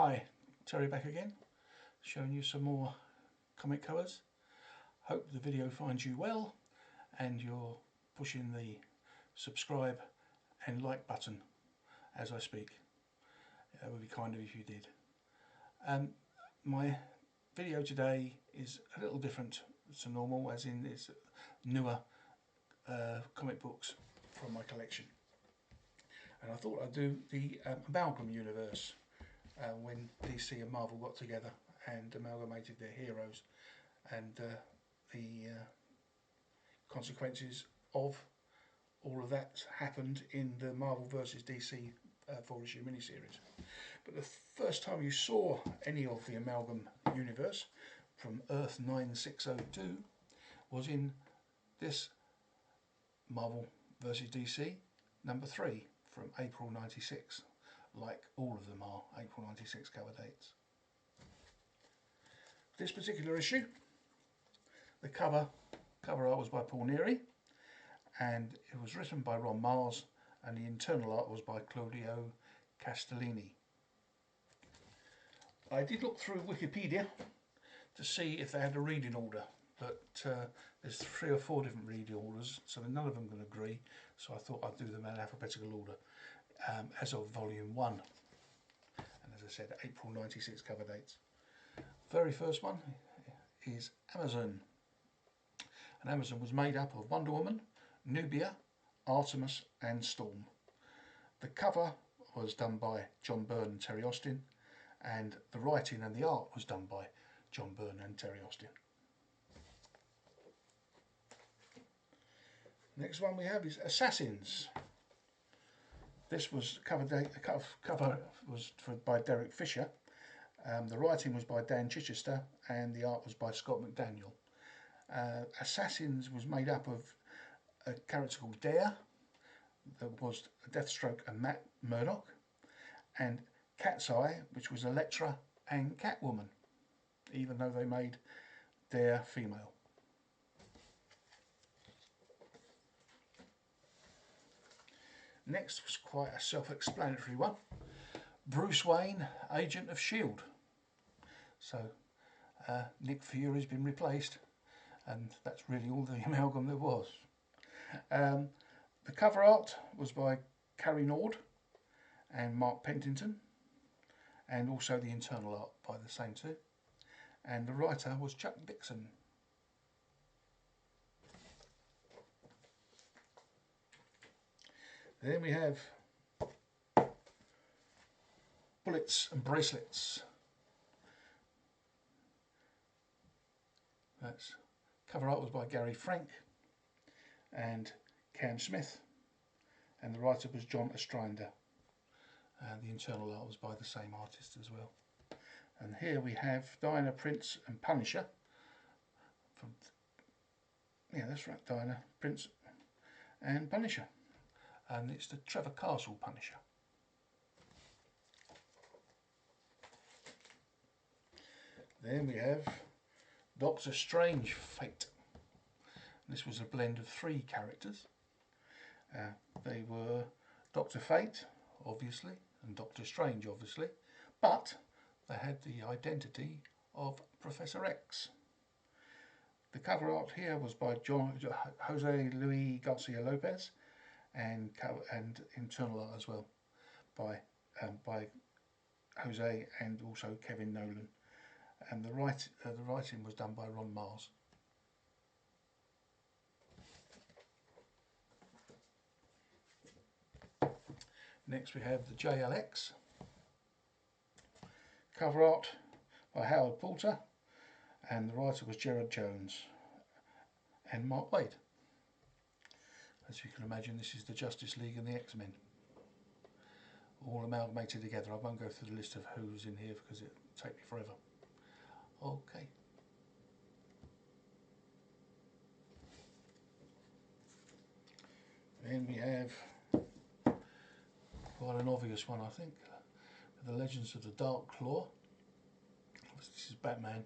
Hi, Terry back again, showing you some more comic covers. Hope the video finds you well and you're pushing the subscribe and like button as I speak. That would be kind of if you did. My video today is a little different to normal, as in it's newer comic books from my collection. And I thought I'd do the Amalgam Universe. When DC and Marvel got together and amalgamated their heroes, and the consequences of all of that happened in the Marvel vs DC 4-issue miniseries. But the first time you saw any of the Amalgam Universe from Earth 9602 was in this Marvel vs DC number 3 from April 96. Like all of them are April 96 cover dates. This particular issue, the cover art was by Paul Neary, and it was written by Ron Mars, and the internal art was by Claudio Castellini. I did look through Wikipedia to see if they had a reading order, but there's 3 or 4 different reading orders, so none of them can agree, so I thought I'd do them in alphabetical order. As of volume 1, and as I said, April 96 cover dates. Very first one is Amazon, and Amazon was made up of Wonder Woman, Nubia, Artemis and Storm. The cover was done by John Byrne and Terry Austin, and the writing and the art was done by John Byrne and Terry Austin. Next one we have is Assassins. This was cover was by Derek Fisher. The writing was by Dan Chichester and the art was by Scott McDaniel. Assassins was made up of a character called Dare, that was Deathstroke and Matt Murdock, and Cat's Eye, which was Elektra and Catwoman, even though they made Dare female. Next was quite a self-explanatory one. Bruce Wayne, Agent of S.H.I.E.L.D. So Nick Fury's been replaced, and that's really all the amalgam there was. The cover art was by Carrie Nord and Mark Pentington, and also the internal art by the same two. And the writer was Chuck Dixon. Then we have Bullets and Bracelets. That's cover art was by Gary Frank and Cam Smith, and the writer was John Ostrander, and the internal art was by the same artist as well. And here we have Diana, Prince and Punisher. Yeah, that's right, Diana, Prince and Punisher. And it's the Trevor Castle Punisher. Then we have Doctor Strange Fate. This was a blend of 3 characters. They were Dr. Fate, obviously, and Doctor Strange, obviously, but they had the identity of Professor X. The cover art here was by Jose Luis Garcia Lopez, and internal art as well by Jose and also Kevin Nolan, and the writing was done by Ron Mars. Next we have the JLX, cover art by Howard Porter, and the writer was Gerard Jones and Mark Waid. As you can imagine, this is the Justice League and the X-Men, all amalgamated together. I won't go through the list of who's in here because it'll take me forever. Okay. Then we have quite an obvious one, I think, The Legends of the Dark Claw. This is Batman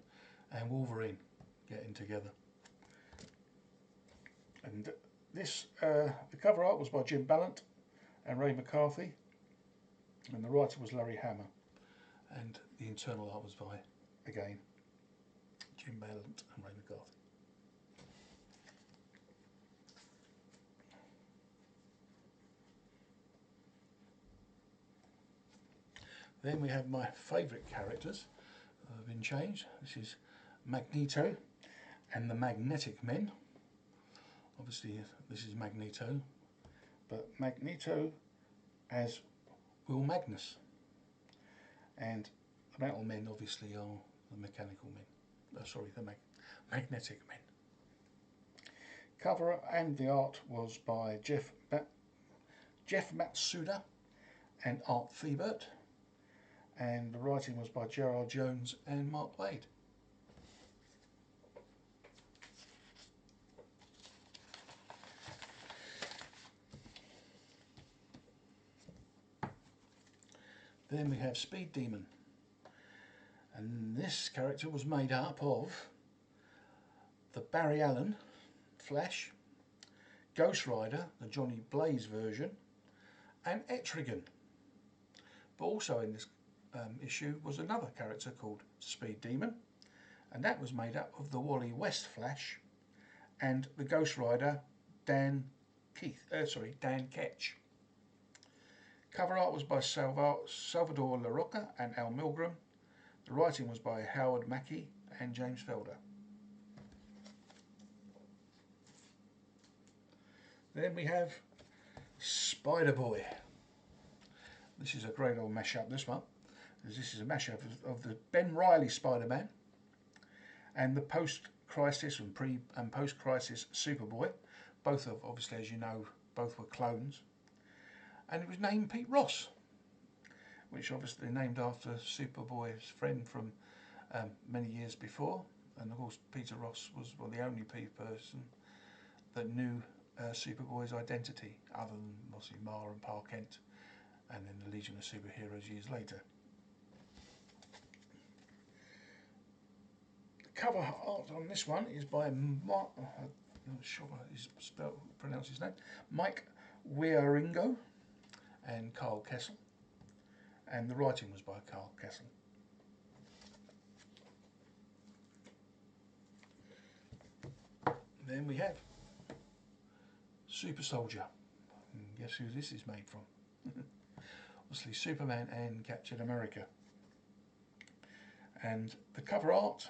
and Wolverine getting together. And this, the cover art was by Jim Ballant and Ray McCarthy, and the writer was Larry Hama. and the internal art was by, again, Jim Ballant and Ray McCarthy. Then we have my favourite characters that have been changed. This is Magneto and the Magnetic Men. Obviously this is Magneto, but Magneto as Will Magnus, and the Metal Men obviously are the Mechanical Men. Sorry, the Magnetic Men. Cover and the art was by Jeff Matsuda and Art Thibert, and the writing was by Gerard Jones and Mark Waid. Then we have Speed Demon, and this character was made up of the Barry Allen Flash, Ghost Rider, the Johnny Blaze version, and Etrigan. But also in this issue was another character called Speed Demon, and that was made up of the Wally West Flash and the Ghost Rider Dan Ketch. Cover art was by Salvador LaRocca and Al Milgrom. The writing was by Howard Mackie and James Felder. Then we have Spider-Boy. This is a great old mashup, this one. This is a mashup of the Ben Reilly Spider-Man and the post-crisis and pre- and post-crisis Superboy. Both of, obviously, as you know, both were clones. And it was named Pete Ross, which obviously named after Superboy's friend from many years before. And of course Peter Ross was the only person that knew Superboy's identity, other than obviously Ma and Pa Kent, and then the Legion of Superheroes years later. The cover art on this one is by I'm not sure how to pronounce his name, Mike Wieringo and Carl Kessel, and the writing was by Carl Kessel. Then we have Super Soldier. And guess who this is made from? Obviously Superman and Captain America. And the cover art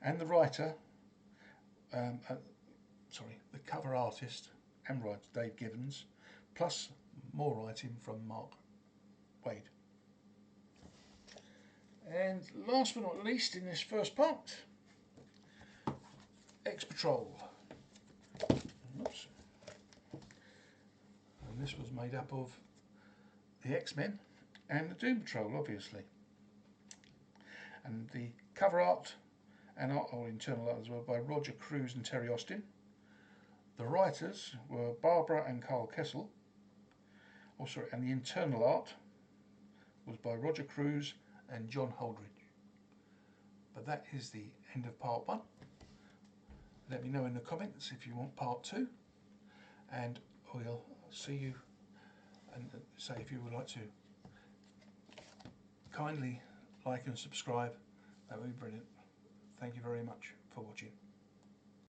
and the writer, the cover artist and writer Dave Gibbons, plus more writing from Mark Waid. And last but not least in this first part, X-Patrol. Oops. And this was made up of the X-Men and the Doom Patrol, obviously. And the cover art and internal art as well by Roger Cruz and Terry Austin. The writers were Barbara and Carl Kessel. And the internal art was by Roger Cruz and John Holdridge. But that is the end of part 1. Let me know in the comments if you want part 2, and we'll see you, and say if you would like to kindly like and subscribe, that would be brilliant. Thank you very much for watching.